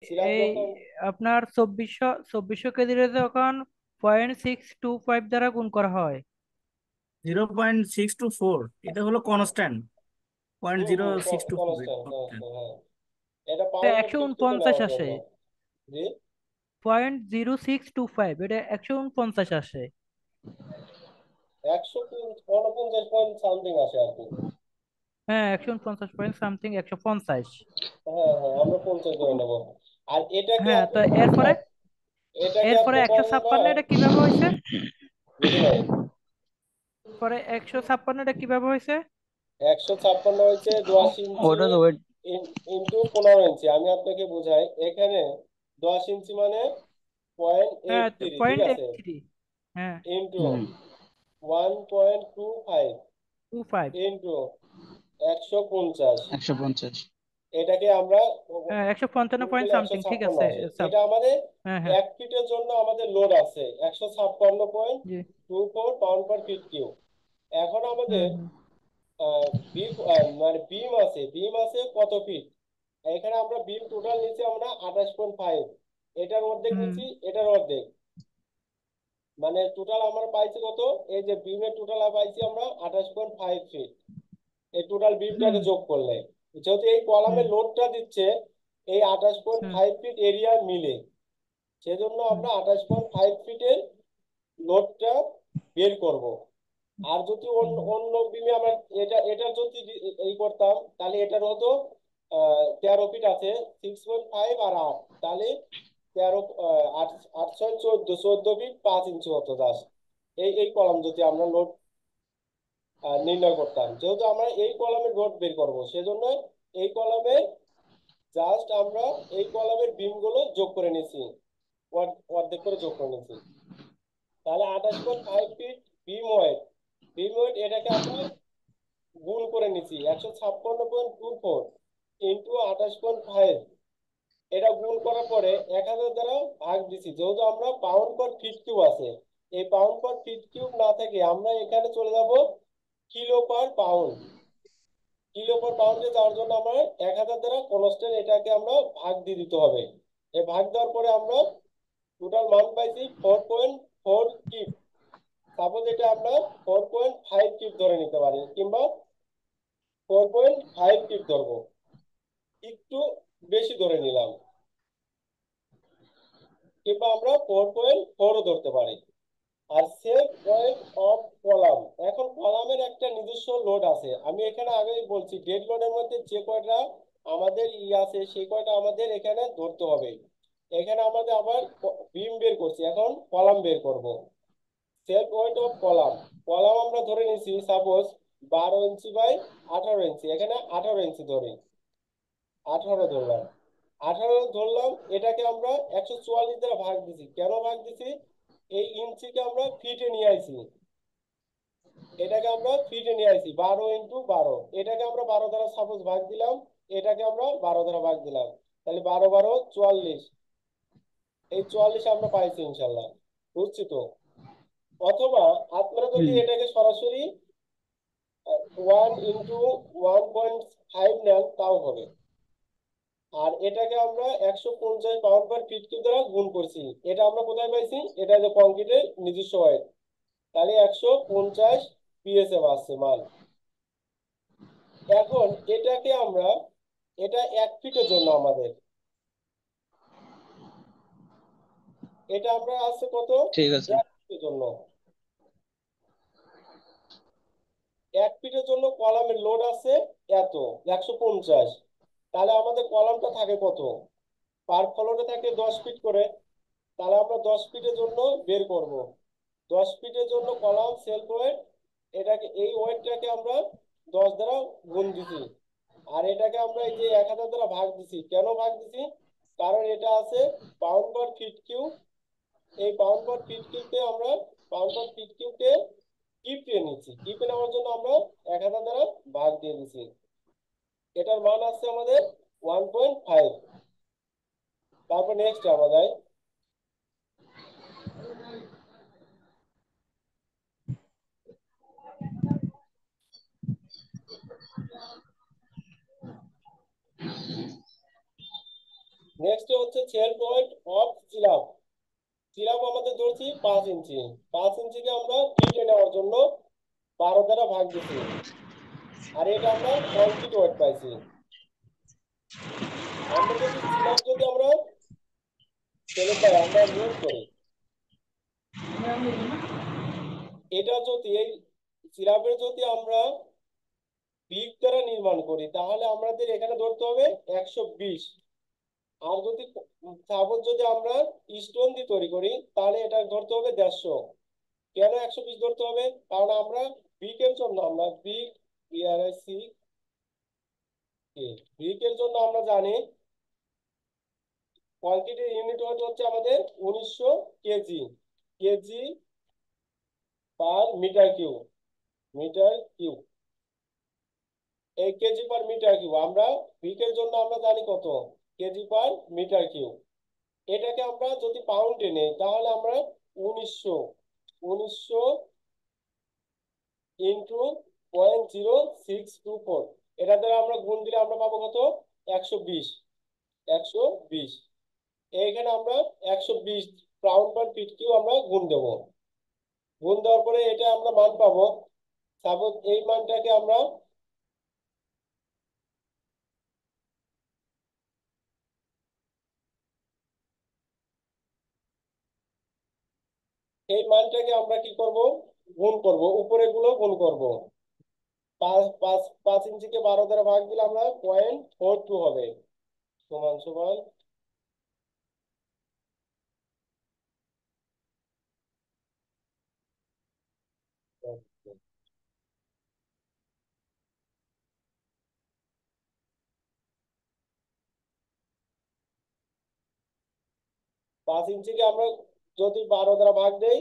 Syrup এই যখন আপনার 2400 কেজির যখন 0.625 দ্বারা গুণ করা হয়। 0.624, এটা হলো constant. Point hmm zero hmm six two four constant constant, হ্যাঁ। এটা এটা পাউন্ড পার একশো ফিট কিউবে উনপঞ্চাশ নেওয়ার আসে। জন্য। জি। 0.0625, এটা 149 আসে। 149 পয়েন্ট সামথিং আসে আর কি। হ্যাঁ, 149 পয়েন্ট সামথিং, 150। হ্যাঁ হ্যাঁ, আমরা 50 ধরে নেবো। আর এটাকে হ্যাঁ, আপনি তো এরপরে এটাকে এরপরে আপনি একশো বলবেন না। ছাপ্পান্ন এটা কিভাবে হয়েছে? বুঝি নাই। পরে 156 এটা কিভাবে হয়েছে? 156 হয়েছে 10 ইঞ্চি ওটা তো ওয়েট। ইন্টু 15 ইঞ্চি। আমি আপনাকে বুঝাই, এখানে 10 ইঞ্চি মানে পয়েন্ট হ্যাঁ, এইট থ্রি ঠিক পয়েন্ট আছে, এইট থ্রি হ্যাঁ, ইন্টু হুম। 1.25 25। ইন্টু 150। 150। এটাকে আমরা হ্যাঁ, 155 গুণ পয়েন্ট করলে একশো সামথিং, ঠিক ছাপ্পান্ন আছে। আসে। সাব এটা আমাদের হ্যাঁ হ্যাঁ। 1 ফিটের জন্য আমাদের লোড আছে 156 পয়েন্ট জি। 24 পাউন্ড পার ফিট কিউব। এখন হুম আমাদের হুম বিম মানে বিম আছে কত ফিট। এখানে আমরা বিম টোটাল নিচে আমরা 28.5, এটার অর্ধেক হুম নিচ্ছি, এটার অর্ধেক, মানে টোটাল আমরা পাইছি কত। এই যে বিমের টোটাল পাইছি আমরা 28.5 ফিট। এই টোটাল হুম বিমটাকে যোগ করলে, যেহেতু এই হুম কলামের লোডটা দিচ্ছে এই আঠাশ পয়েন্ট হুম ফাইভ ফিট এরিয়া মিলে, সেজন্য হুম আমরা 28.5 ফিটের লোডটা বের করব। আর যদি অন্য হুম অন্য বিমে আমরা এটা যদি এই করতাম, তাহলে এটার হতো 13 ফিট আছে, 6.5 আর 8, তাহলে 13 আট, 8 6 14 ফিট 5 ইঞ্চি হতো জাস্ট। এই কলাম যদি আমরা লোড নির্ণয় করতাম, যেহেতু আমরা এই কলামের লোড বের করব, সেজন্য এই কলামে জাস্ট আমরা এই কলামের বিম গুলো যোগ করে নিছি, অর্ধেক করে যোগ করে নিছি। তাহলে 28.5 ফিট বিম ওয়েট এটাকে আমরা গুণ করে নিছি 156.24 ইন্টু 28.5। এটা গুণ করার পরে 1000 দ্বারা ভাগ দিছি, যেহেতু আমরা পাউন্ড পার ফিট কিউব আছে, এই পাউন্ড পার ফিট কিউব না থেকে আমরা এখানে চলে যাব কিলো পার পাউন্ড। কিলো পার পাউন্ডে যাওয়ার জন্য আমরা 1000 দ্বারা কনস্ট্যান্ট এটাকে আমরা ভাগ দিয়ে দিতে হবে। এই ভাগ দেওয়ার পরে আমরা টোটাল মান পাইছি 4.4 কিউব। সাপোজ এটা আমরা 4.5 কিউব ধরে নিতে পারি, কিংবা 4.5 কিউব ধরবো, একটু বেশি ধরে নিলাম, কিংবা আমরা 4.4ও ধরতে পারি। আর সেভ ওয়েট অফ কলাম, এখন কলামের একটা নিজস্ব লোড আছে। আমি এখানে আগেই বলছি, ডেড লোডের মধ্যে যে কয়টা আমাদের আছে সেই কয়টা আমাদের এখানে ধরতে হবে। এখানে আমাদের আবার বিম বের করছি, এখন কলাম বের করব। Save weight of column, column আমরা ধরে নিছি সাপোজ 12 ইঞ্চি বাই 18 ইঞ্চি, এখানে 18 ইঞ্চি ধরি, 18 ধরলাম। 18 ধরলাম, এটাকে আমরা 144 দ্বারা ভাগ দিছি। কেন ভাগ দিছি? এই ইঞ্চিকে আমরা ফিটে নিয়ে আইছি, এটাকে আমরা ফিটে নিয়ে আইছি 12 ইন্টু 12, এটাকে আমরা 12 দ্বারা সাপোজ ভাগ দিলাম, এটাকে আমরা 12 দ্বারা ভাগ দিলাম, তাহলে 12 12 44। এই 44 আমরা পাইছি ইনশাল্লাহ। বুঝছি তো? অথবা আপনারা যদি হুম। এটাকে সরাসরি 1 ইন্টু 1.5 নেন তাও হবে। আর এটাকে আমরা 150 পাউন্ড পার ফিট কিউব দ্বারা গুণ করছি। এটা আমরা কোথায় পাইছি? এটা যে কংক্রিটের নিজস্ব ওয়েট, তাহলে 150 পিএসএফ আসছে মান। এখন এটাকে আমরা, এটা 1 ফিটের জন্য আমাদের, এটা আমরা আছে কত, ঠিক আছে। 1 ফিটের জন্য। 1 ফিটের জন্য কলামের লোড আছে এত, 150। তাহলে আমাদের কলামটা থাকে কত, পার ফ্লোরে থাকে 10 ফিট করে। তাহলে আমরা 10 ফিটের জন্য বের করব। 10 ফিটের জন্য কলাম সেলফ ওয়েট, এটাকে এই ওয়েটটাকে আমরা 10 দ্বারা গুণ দিছি। আর এটাকে আমরা এই যে 1000 দ্বারা ভাগ দিছি। কেন ভাগ দিছি? কারণ এটা আছে পাউন্ড পার ফিট কিউব। এই পাউন্ড পার ফিট কিউবকে আমরা পাউন্ড পার ফিট কিউবকে কিউবে নিচ্ছি, কিউবে নেওয়ার জন্য আমরা 1000 দ্বারা ভাগ দিয়ে দিছি। এটার মান আছে আমাদের 1.5। তারপর নেক্সট আমরা যাই। নেক্সট হচ্ছে সেল পয়েন্ট অফ সিলাব। সিলাব আমাদের ধরছি 5 ইঞ্চি। 5 ইঞ্চিকে আমরা টিপে নেওয়ার জন্য 12 দ্বারা ভাগ দিছি, আর এটা আমরা কংক্রিট ওয়েট পাইছি। আমরা যদি সিলাব যদি আমরা ছেলে পাই আমরা নিয়োগ করি, এটা যদি এই সিলাবের যদি আমরা বিট দ্বারা নির্মাণ করি তাহলে আমাদের এখানে ধরতে হবে 120। আর যদি সাপোজ যদি আমরা স্টোন দিয়ে তৈরি করি তাহলে এটা ধরতে হবে 150। কেন 120 ধরতে হবে? কারণ আমরা ব্রিকের জন্য আমরা ব্রিক বিআরআইসি ব্রিকের জন্য আমরা জানি কংক্রিটের ইউনিট ওয়েট হচ্ছে আমাদের 1900 KG, KG per metre cube, metre cube. এই কেজি পার মিটার কিউব আমরা ব্রিকের জন্য আমরা জানি কত, কেজি পার মিটার কিউব। এটাকে আমরা যদি পাউন্ডে নেই তাহলে আমরা 1900 1900 ইন্টু 0.0624, এটা দ্বারা আমরা গুণ দিলে আমরা পাবো কত, 120। 120 এইখানে আমরা 120 পাউন্ড পার ফিটকেও আমরা গুণ দেবো। গুণ দেওয়ার পরে এটা আমরা মান পাবো। সাপোজ এই মানটাকে আমরা এই মানটাকে আমরা কি করব, গুণ করব, উপরে গুলো গুণ করব। 5 ইঞ্চিকে 12 দ্বারা ভাগ দিলে আমরা 0.42 হবে, সমান সমান 5 ইঞ্চিকে আমরা যদি 12 দ্বারা ভাগ দেই